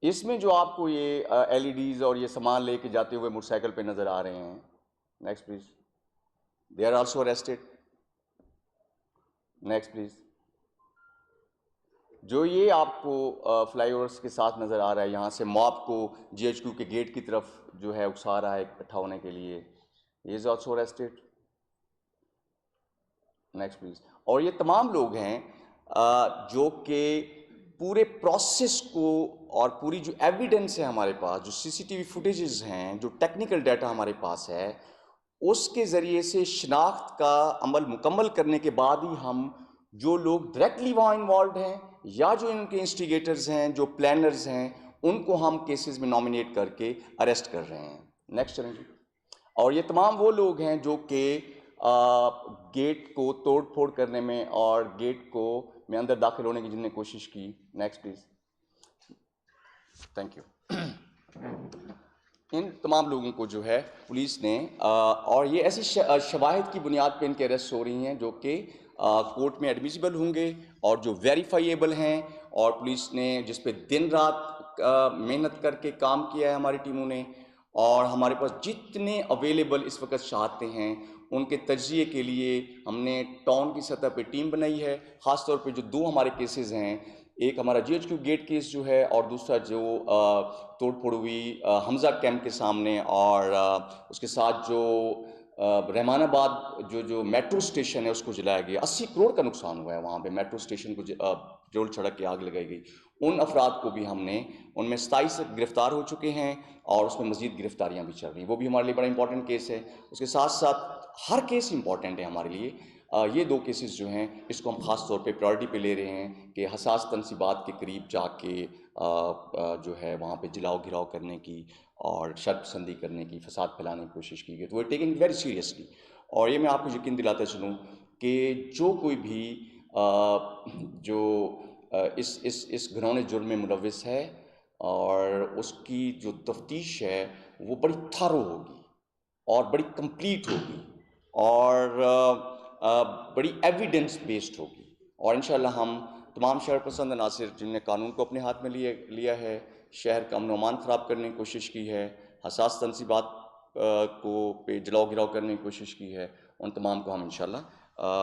इसमें जो आपको ये एलईडीज और ये सामान लेके जाते हुए मोटरसाइकिल पे नजर आ रहे हैं, next please, they are also arrested. Next please. जो ये आपको फ्लाईओवर्स के साथ नज़र आ रहा है, यहाँ से मॉब को जीएचक्यू के गेट की तरफ जो है उकसा रहा है इकट्ठा होने के लिए, ये is also arrested. Next please. और ये तमाम लोग हैं जो कि पूरे प्रोसेस को और पूरी जो एविडेंस है हमारे पास, जो सीसीटीवी फुटेजेस हैं, जो टेक्निकल डाटा हमारे पास है, उसके ज़रिए से शिनाख्त का अमल मुकम्मल करने के बाद ही हम जो लोग डायरेक्टली वहाँ इन्वॉल्व हैं या जो इनके इंस्टिगेटर्स हैं, जो प्लानर्स हैं, उनको हम केसेस में नॉमिनेट करके अरेस्ट कर रहे हैं। नेक्स्ट चलें जी। और ये तमाम वो लोग हैं जो कि गेट को तोड़ फोड़ करने में और गेट को में अंदर दाखिल होने की जिनने कोशिश की। Next please. Thank you. इन तमाम लोगों को जो है पुलिस ने और ये ऐसी शवाहिद की बुनियाद पे इनके अरेस्ट हो रही हैं जो कि कोर्ट में एडमिसिबल होंगे और जो वेरीफाइएबल हैं, और पुलिस ने जिस पे दिन रात मेहनत करके काम किया है हमारी टीमों ने, और हमारे पास जितने अवेलेबल इस वक्त चाहते हैं उनके तजिए के लिए हमने टाउन की सतह पे टीम बनाई है। ख़ास तौर पे जो दो हमारे केसेस हैं, एक हमारा जीएचक्यू गेट केस जो है, और दूसरा जो तोड़ फोड़ हुई हमजा कैंप के सामने, और उसके साथ जो रहमानाबाद जो मेट्रो स्टेशन है उसको जलाया गया, 80 करोड़ का नुकसान हुआ है वहाँ पे, मेट्रो स्टेशन को जोड़ सड़क के आग लगाई गई। उन अफराद को भी हमने, उनमें 27 गिरफ्तार हो चुके हैं और उसमें मजीद गिरफ्तारियाँ भी चल रही हैं, वो भी हमारे लिए बड़ा इंपॉर्टेंट केस है। उसके साथ साथ हर केस इंपॉर्टेंट है हमारे लिए। ये दो केसेस जो हैं इसको हम ख़ास तौर पे प्रायोरिटी पे ले रहे हैं कि हसास तनसीबात के करीब जाके जो है वहाँ पे जलाओ घिराव करने की और शर्पसंदी करने की, फसाद फैलाने की कोशिश की गई, तो वे टेकिंग वेरी सीरियसली। और ये मैं आपको यकीन दिलाता चलूँ कि जो कोई भी जो इस घिनौने जुर्म में मुलविस है, और उसकी जो तफ्तीश है वो बड़ी थारो होगी और बड़ी कंप्लीट होगी और बड़ी एविडेंस बेस्ड होगी। और इंशाल्लाह हम तमाम शहर पसंद अनासिर जिनने कानून को अपने हाथ में लिया है, शहर का अमन अमान ख़राब करने की कोशिश की है, हसास तनसीबात को पे जलाओ गिराव करने की कोशिश की है, उन तमाम को हम इंशाल्लाह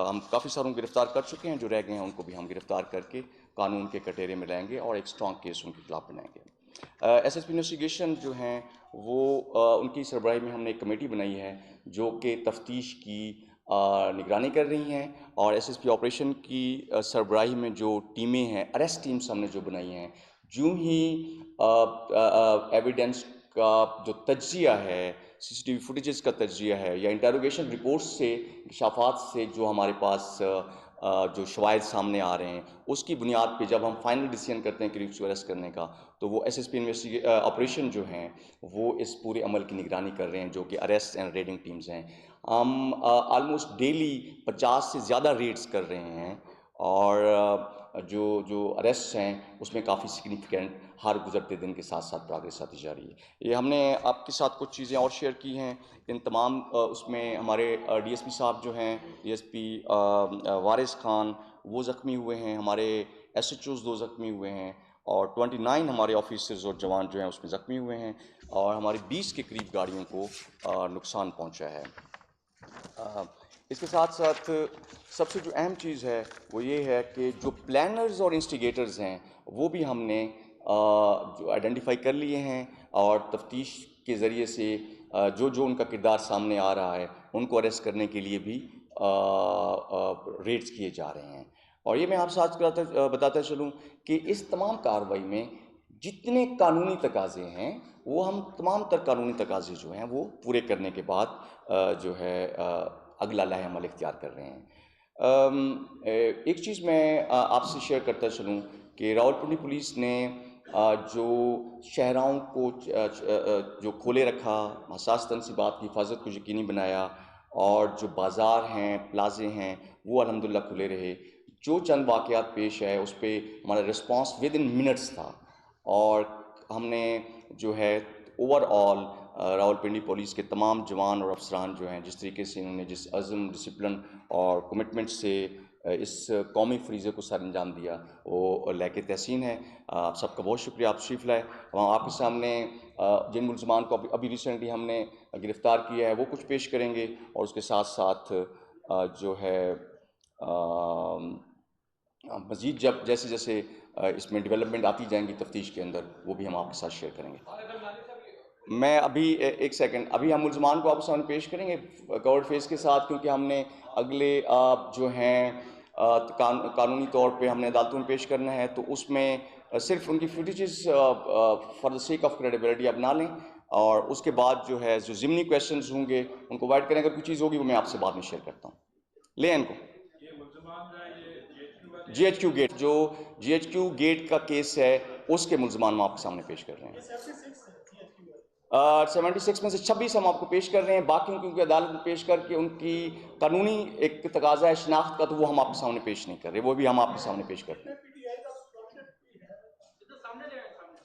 हम काफ़ी सारों को गिरफ़्तार कर चुके हैं, जो रह गए हैं उनको भी हम गिरफ़्तार करके कानून के कटेरे में लाएंगे और एक स्ट्रॉन्ग केस उनके खिलाफ बनाएंगे। एसएसपी इन्वेस्टिगेशन जो हैं वो उनकी सरबराही में हमने एक कमेटी बनाई है जो कि तफ्तीश की निगरानी कर रही हैं, और एसएसपी ऑपरेशन की सरबराही में जो टीमें हैं, अरेस्ट टीम्स हमने जो बनाई हैं, यूँ ही एविडेंस का जो तज्जिया है, सीसीटीवी फुटेजेस का तज्जिया है, या इंटेरोगेशन रिपोर्ट्स से, इशाफात से जो हमारे पास जो शवाहिद सामने आ रहे हैं, उसकी बुनियाद पे जब हम फाइनल डिसीजन करते हैं क्रीप्स को अरेस्ट करने का, तो वो एसएसपी ऑपरेशन जो हैं वो इस पूरे अमल की निगरानी कर रहे हैं, जो कि अरेस्ट एंड रेडिंग टीम्स हैं। हम ऑलमोस्ट डेली 50 से ज़्यादा रेड्स कर रहे हैं, और जो जो अरेस्ट हैं उसमें काफ़ी सिग्निफिकेंट हर गुजरते दिन के साथ साथ प्रोग्रेस आती जा रही है। ये हमने आपके साथ कुछ चीज़ें और शेयर की हैं, इन तमाम उसमें हमारे डीएसपी साहब जो हैं, डीएसपी वारिस खान, वो ज़ख्मी हुए हैं, हमारे एसएचओज़ 2 ज़ख्मी हुए हैं, और 29 हमारे ऑफिसर्स और जवान जो हैं उसमें ज़ख्मी हुए हैं, और हमारी 20 के करीब गाड़ियों को नुकसान पहुंचा है। इसके साथ साथ सबसे जो अहम चीज़ है वो ये है कि जो प्लानर्स और इंस्टिगेटर्स हैं वो भी हमने जो आइडेंटिफाई कर लिए हैं, और तफ्तीश के ज़रिए से जो जो उनका किरदार सामने आ रहा है उनको अरेस्ट करने के लिए भी रेड्स किए जा रहे हैं। और ये मैं आपसे आज बताता चलूँ कि इस तमाम कार्रवाई में जितने कानूनी तकाज़े हैं वो हम तमाम तर कानूनी तकाज़े जो हैं वो पूरे करने के बाद जो है अगला लाहेअमल इख्तियार कर रहे हैं। एक चीज़ मैं आपसे शेयर करता चलूँ कि रावलपिंडी पुलिस ने जो शहराओं को जो खोले रखा, हसास तनसीबात की हिफाजत को यकीनी बनाया, और जो बाज़ार हैं, प्लाजे हैं, वो अल्हम्दुलिल्लाह खुले रहे। जो चंद वाक़यात पेश आए उस पे हमारा रिस्पॉन्स विद इन मिनट्स था, और हमने जो है ओवरऑल रावलपिंडी पुलिस के तमाम जवान और अफसरान जो हैं, जिस तरीके से इन्होंने जिस अज़्म, डिसिप्लिन और कमिटमेंट से इस कौमी फ्रीज़े को सर अंजाम दिया, वो लहके तहसीन है। आप सबका बहुत शुक्रिया, आप तशरीफ़ लाए। हम आपके सामने जिन मुलजमान को अभी रिसेंटली हमने गिरफ़्तार किया है वो कुछ पेश करेंगे, और उसके साथ साथ जो है मज़ीद जब जैसे जैसे इसमें डेवलपमेंट आती जाएंगी तफ्तीश के अंदर, वो भी हम आपके साथ शेयर करेंगे। मैं अभी एक सेकंड, अभी हम मुलजमान को आपके सामने पेश करेंगे कवर्ड फेस के साथ, क्योंकि हमने अगले जो हैं कानूनी तौर पे हमने अदालतों में पेश करना है, तो उसमें सिर्फ उनकी footages for the sake of credibility आप ना लें, और उसके बाद जो है जो ज़िमनी क्वेश्चंस होंगे उनको अवॉइड करें। अगर कोई चीज़ होगी वो मैं आपसे बाद में शेयर करता हूँ। ले इनको GHQ गेट, जो GHQ गेट का केस है उसके मुलजमान हम आपके सामने पेश कर रहे हैं। 76 में से 26 हम आपको पेश कर रहे हैं, बाकी क्योंकि अदालत में पेश करके उनकी कानूनी एक तकाजा है शिनाख्त का, तो वो हम आपके सामने पेश नहीं कर रहे, वो भी हम आपके सामने पेश करते हैं।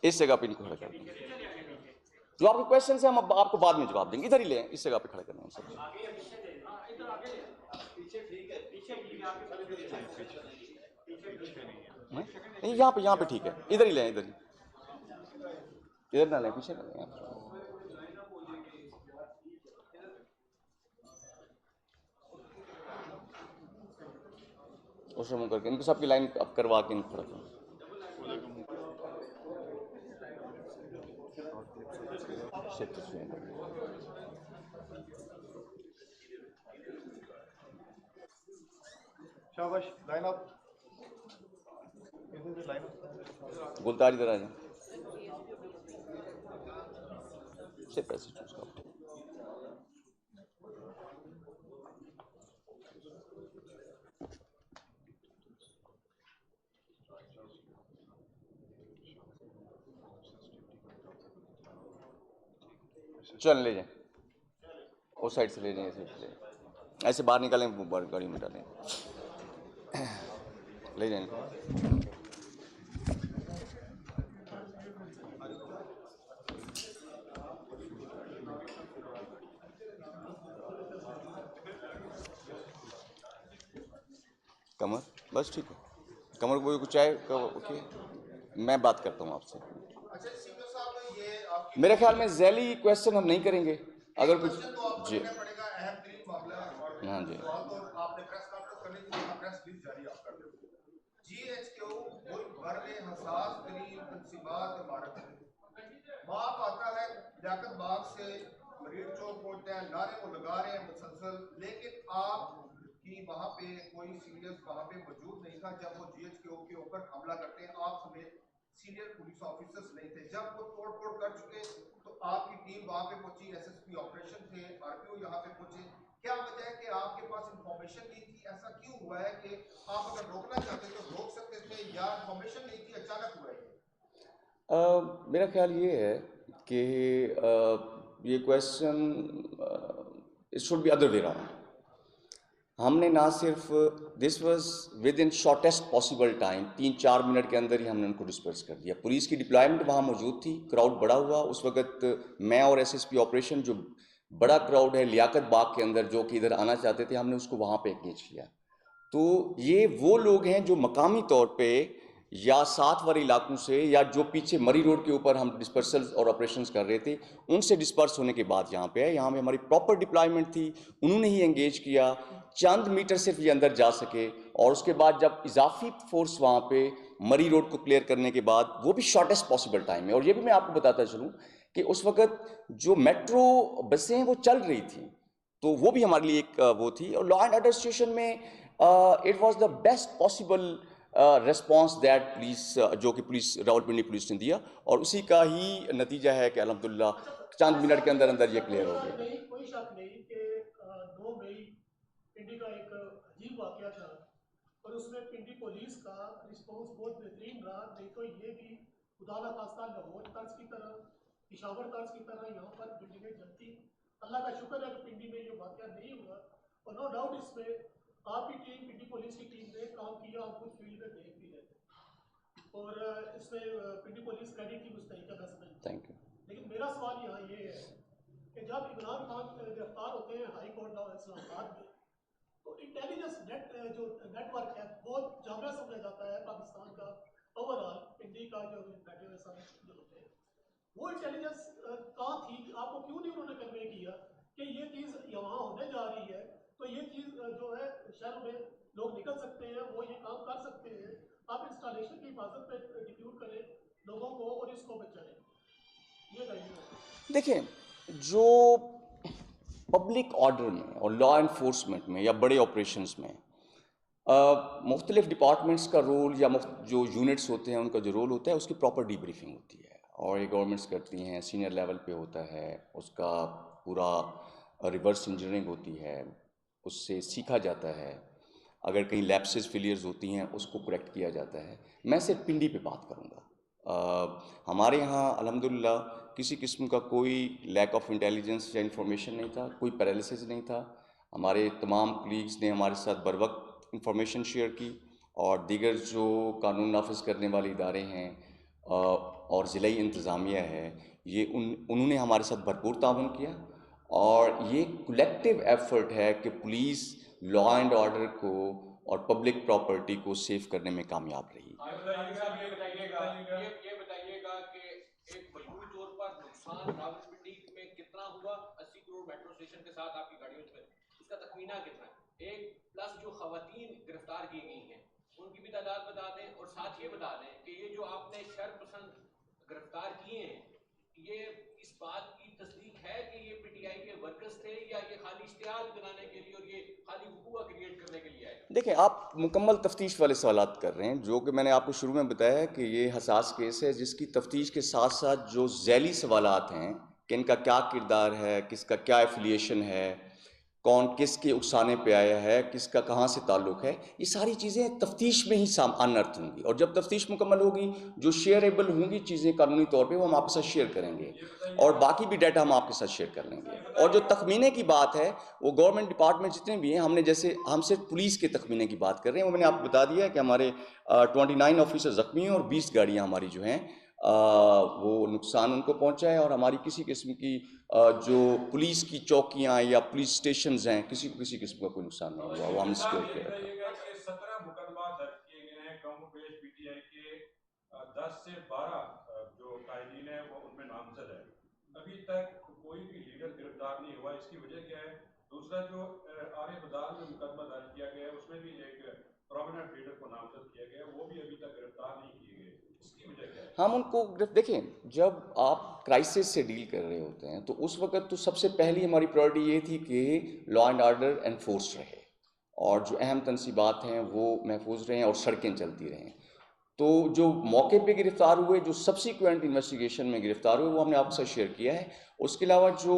इस जगह पे इनको खड़ा कर देंगे, जो आपके क्वेश्चन है हम आपको बाद में जवाब देंगे। इधर ही लें, इस जगह पे खड़े करना है सब। नहीं, यहाँ पे ठीक है, इधर ही लें, इधर ना लें, पीछे ना लें। उस मुँह करके इनको सबकी लाइन अप करवा के इनको खड़ा करो। शाबाश, लाइन अप, लाइन अप। गुलतार इधर आ जाए, सिर्फ ऐसे चूज करो। चल ले जाए, उस साइड से ले जाए, ऐसे बाहर निकालें, गाड़ी में डालें, ले जाए इनको। कमर बस ठीक है, कमर को कुछ आए ओके, मैं बात करता हूँ आपसे। मेरे ख्याल में जैली क्वेश्चन हम नहीं करेंगे, अगर कुछ जी हाँ जी GHQ मुल्क भर में हसास तरीन तनसीबात इमारत है। माप आता है लियाकत बाग से मरीन चौक पहुंचते हैं, नारे वो लगा रहे हैं मुसलसल, लेकिन आप कि वहाँ पे कोई सीरियस वहाँ पे मौजूद नहीं था जब वो GHQ के ऊपर हमला करते हैं। आप समेत सीनियर पुलिस ऑफिसर्स नहीं थे। जब वो तोड़ फोड़ कर चुके तो आपकी टीम वहाँ पे पहुंची, SSP ऑपरेशन थे, RPO यहाँ पे पहुंचे। क्या वजह है कि आपके पास इंफॉर्मेशन नहीं थी? ऐसा क्यों हुआ है कि आप अगर रोकना चाहते तो रोक सकते थे, या इंफॉर्मेशन नहीं थी, अचानक हुआ है? मेरा ख्याल ये है कि ये question it should be other way round. हमने ना सिर्फ this was with in shortest possible time, 3-4 minute के अंदर ही हमने उनको डिस्पर्स कर दिया। पुलिस की डिप्लॉयमेंट वहाँ मौजूद थी, क्राउड बड़ा हुआ उस वक्त। मैं और SSP ऑपरेशन, जो बड़ा क्राउड है लियाकत बाग के अंदर जो कि इधर आना चाहते थे, हमने उसको वहाँ पे एंगेज किया। तो ये वो लोग हैं जो मकामी तौर पे या साथ वाले इलाकों से, या जो पीछे मरी रोड के ऊपर हम डिस्पर्सल और ऑपरेशंस कर रहे थे, उनसे डिस्पर्स होने के बाद यहाँ पे है। यहाँ पे हमारी प्रॉपर डिप्लॉयमेंट थी, उन्होंने ही एंगेज किया। चंद मीटर सिर्फ ये अंदर जा सके, और उसके बाद जब इजाफी फोर्स वहाँ पे मरी रोड को क्लियर करने के बाद, वो भी शॉर्टेस्ट पॉसिबल टाइम में। और ये भी मैं आपको बताता चलूँ कि उस वक्त जो मेट्रो बसें हैं वो चल रही थी, तो वो भी हमारे लिए एक वो थी। और लॉ एंड ऑर्डर सिचुएशन में it was the best possible response that police, जो कि पुलिस रावलपिंडी पुलिस ने दिया, और उसी का ही नतीजा है कि अल्हम्दुलिल्लाह चंद मिनट के अंदर अंदर ये क्लियर हो गया। कोई शक नहीं कि 2 मई पिंडी का एक अजीब वाकया था, और उसमें पिंडी पुलिस का रिस्पांस बहुत बेहतरीन रहा। नहीं तो ये भी खुदा न खास्ता लाहौर तर्ज की तरह, पिशावर तर्ज की तरह यहाँ पर बिल्डिंगें जलती। अल्लाह का शुक्र है कि पिंडी में ये वाकया नहीं हुआ, और नो डाउट इसमें आपकी टीम, पिंडी पुलिस की टीम ने काम किया, हम खुद फील्ड में देख भी रहे थे, और इसमें पिंडी पुलिस क्रेडिट की मुस्तहिक है, मैं समझता हूँ। Thank you. लेकिन मेरा सवाल यहाँ ये है कि जब इमरान खान गिरफ्तार होते हैं हाई कोर्ट इस्लामाबाद में, तो इंटेलिजेंस जो नेटवर्क है बहुत ज़्यादा समझा जाता है पाकिस्तान का ओवरऑल इंडिया का जो बैठे हुए सारे जो होते हैं वो इंटेलिजेंस कहाँ थी, आपको क्यों नहीं उन्होंने कन्वे किया कि ये चीज़ यहाँ होने जा रही है, तो ये चीज़ जो है शहर में लोग निकल सकते हैं, वो ये काम कर सकते हैं, आप इंस्टॉलेशन की हिफाजत पे डिप्यूट करें लोगों को और इसको बचाएं। ये कहिए देखें, जो पब्लिक ऑर्डर में और लॉ इन्फोर्समेंट में या बड़े ऑपरेशंस में मुख्तलिफ डिपार्टमेंट्स का रोल या जो यूनिट्स होते हैं उनका जो रोल होता है उसकी प्रॉपर डीब्रीफिंग होती है और ये गवर्नमेंट्स करती हैं, सीनियर लेवल पे होता है, उसका पूरा रिवर्स इंजीनियरिंग होती है, उससे सीखा जाता है, अगर कहीं लैप्सेस फेलियर्स होती हैं उसको करेक्ट किया जाता है। मैं सिर्फ पिंडी पे बात करूँगा। हमारे यहाँ अल्हम्दुलिल्लाह किसी किस्म का कोई लैक ऑफ इंटेलिजेंस या इंफॉर्मेशन नहीं था, कोई पैरालिसिस नहीं था। हमारे तमाम कलीग्स ने हमारे साथ बर वक्त इंफॉर्मेशन शेयर की और दीगर जो कानून नाफिज करने वाले इदारे हैं और ज़िलाई इंतज़ामिया है, ये उन्होंने हमारे साथ भरपूर ताउन किया और ये कलेक्टिव एफर्ट है कि पुलिस लॉ एंड ऑर्डर को और पब्लिक प्रॉपर्टी को सेव करने में कामयाब रही। ये बताइएगा कि एक मजबूरी तौर पर नुकसान रावलपिंडी में कितना हुआ 80 करोड़ मेट्रो स्टेशन के साथ आपकी गाड़ियों में, इसका तखमीना कितना है? एक प्लस जो खवातीन गिरफ्तार की गई हैं उनकी भी तादाद बता दें और साथ ये बता दें कि ये जो आपने शरपसंद गिरफ्तार किए हैं ये इस बात की तस्दीक है कि ये पीटीआई के वर्कर्स थे या ये खाली इश्तिहार बनाने के लिए और ये खाली हुकूक क्रिएट करने के लिए आए? देखिए, आप मुकम्मल तफ्तीश वाले सवालात कर रहे हैं, जो कि मैंने आपको शुरू में बताया है कि ये हसास केस है जिसकी तफ्तीश के साथ साथ जो ज़ैली सवालात हैं कि इनका क्या किरदार है, किसका क्या एफिलिएशन है, कौन किसके उकसाने पे आया है, किसका कहाँ से ताल्लुक़ है, ये सारी चीज़ें तफ्तीश में ही अनर्थ होंगी और जब तफ्तीश मुकम्मल होगी जो शेयरेबल होंगी चीज़ें कानूनी तौर पे वो हम आपके साथ शेयर करेंगे और बाकी भी डाटा हम आपके साथ शेयर कर लेंगे। और जो तखमीने की बात है वो गवर्नमेंट डिपार्टमेंट जितने भी हैं, हमने जैसे हम सिर्फ पुलिस के तखमीने की बात कर रहे हैं, वो मैंने आपको बता दिया है कि हमारे 29 ऑफिसर ज़ख्मी हैं और 20 गाड़ियाँ हमारी जो हैं वो नुकसान उनको पहुंचा है और हमारी किसी किस्म की जो पुलिस की चौकियां या पुलिस स्टेशंस हैं किसी को किसी किस्म का कोई नुकसान नहीं हुआ, वो हमने सिक्योर किया रखा। 17 मुकदमा दर्ज किए गए हैं कम पेश पीटीआई के 10 से 12 जो कायदीन है वो उनमें नामजद है, अभी तक कोई भी लीडर गिरफ्तार नहीं हुआ, इसकी वजह क्या है? दूसरा जो आरिफ अदाल में मुकदमा दर्ज किया गया है उसमें भी एक प्रोमिनेंट लीडर को नामजद किया गया, वो भी अभी तक गिरफ्तार नहीं किए गए, इसकी वजह क्या है? हम उनको देखें, जब आप क्राइसिस से डील कर रहे होते हैं तो उस वक्त तो सबसे पहली हमारी प्रायोरिटी ये थी कि लॉ एंड ऑर्डर एनफोर्स रहे और जो अहम तनसीबात हैं वो महफूज रहें और सड़कें चलती रहें। तो जो मौके पे गिरफ्तार हुए, जो सब्सिक्वेंट इन्वेस्टिगेशन में गिरफ्तार हुए, वो हमने आपके साथ शेयर किया है। उसके अलावा जो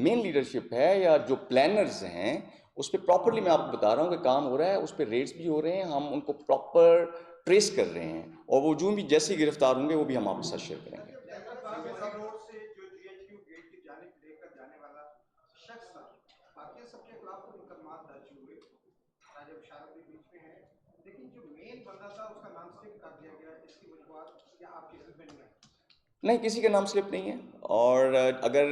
मेन लीडरशिप है या जो प्लानर्स हैं उस पर प्रॉपरली मैं आपको बता रहा हूँ कि काम हो रहा है, उस पर रेड्स भी हो रहे हैं, हम उनको प्रॉपर ट्रेस कर रहे हैं और वो जो भी जैसे गिरफ्तार होंगे वो भी हम आपके साथ शेयर करेंगे। रोड से जो जीएचक्यू गेट की जानिब लेकर जाने वाला शख्स था, बाकी सबके खिलाफ तो मुकदमा दर्ज हुए, राजब शारद भी बीच में है, लेकिन जो मेन बंदा था उसका नाम स्लिप कर दिया गया, इसकी वजूहत या आपकी हेल्प में नहीं है? नहीं, किसी का नाम स्लिप नहीं है और अगर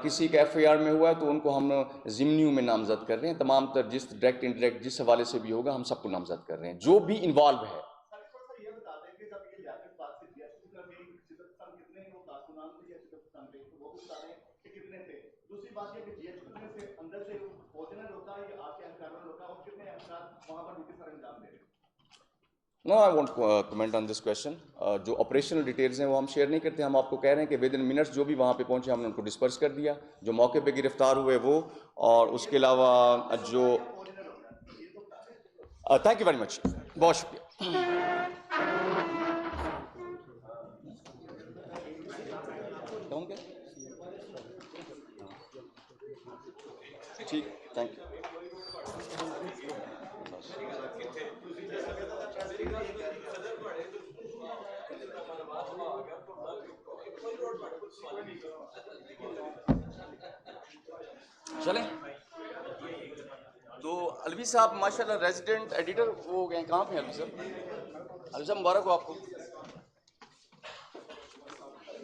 किसी का एफआईआर में हुआ है तो उनको हम ज़िमनी में नामजद कर रहे हैं, तमाम तर जिस डायरेक्ट इंडायरेक्ट जिस हवाले से भी होगा हम सबको नामजद कर रहे हैं जो भी इन्वॉल्व है। सर ये बता दें कि जब ये लियाकत बात से जीएसटी का भी सिदत कितने हैं वो कारकुनान थे या सिदत पे, तो वो भी बता दें कि कितने थे। दूसरी बात ये कि जीएसटी में से अंदर से ओरिजिनल होता है या आपके एहलकार होता है और कितने एहलकार वहां पर ड्यूटी सर अंजाम दे रहे हैं? No, I won't comment on this question. जो ऑपरेशनल डिटेल्स हैं वो हम शेयर नहीं करते, हम आपको कह रहे हैं कि विद इन मिनट्स जो भी वहाँ पे पहुँचे हमने उनको डिस्पर्स कर दिया, जो मौके पे गिरफ्तार हुए वो और उसके अलावा जो थैंक यू वेरी मच, बहुत शुक्रिया। ठीक, थैंक यू। चलें तो अलवी साहब माशाल्लाह रेजिडेंट एडिटर वो हो गए, कहाँ पे हैं अलवी साहब? अलवी साहब मुबारक हो आपको।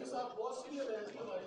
साहब बहुत सीनियर है हमारे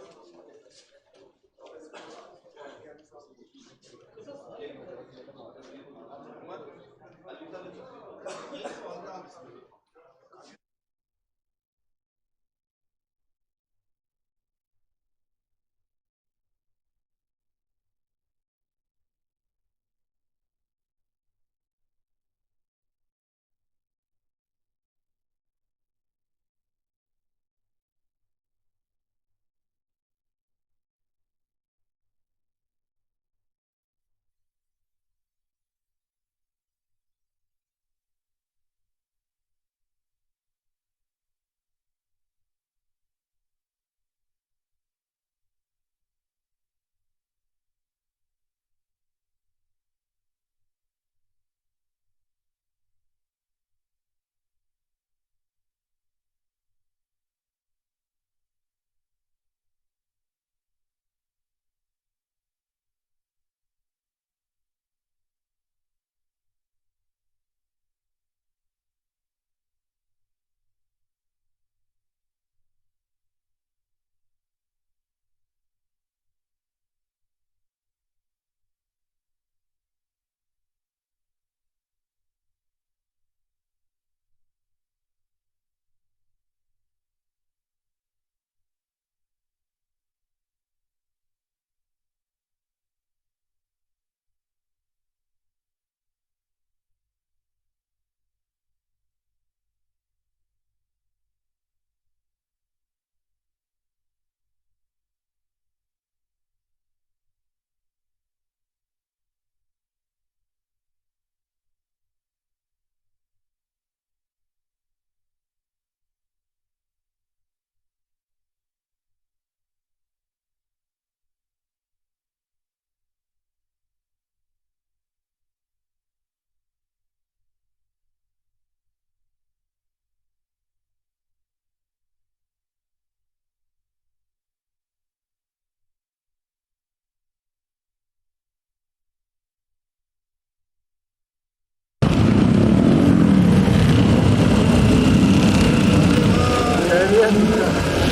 है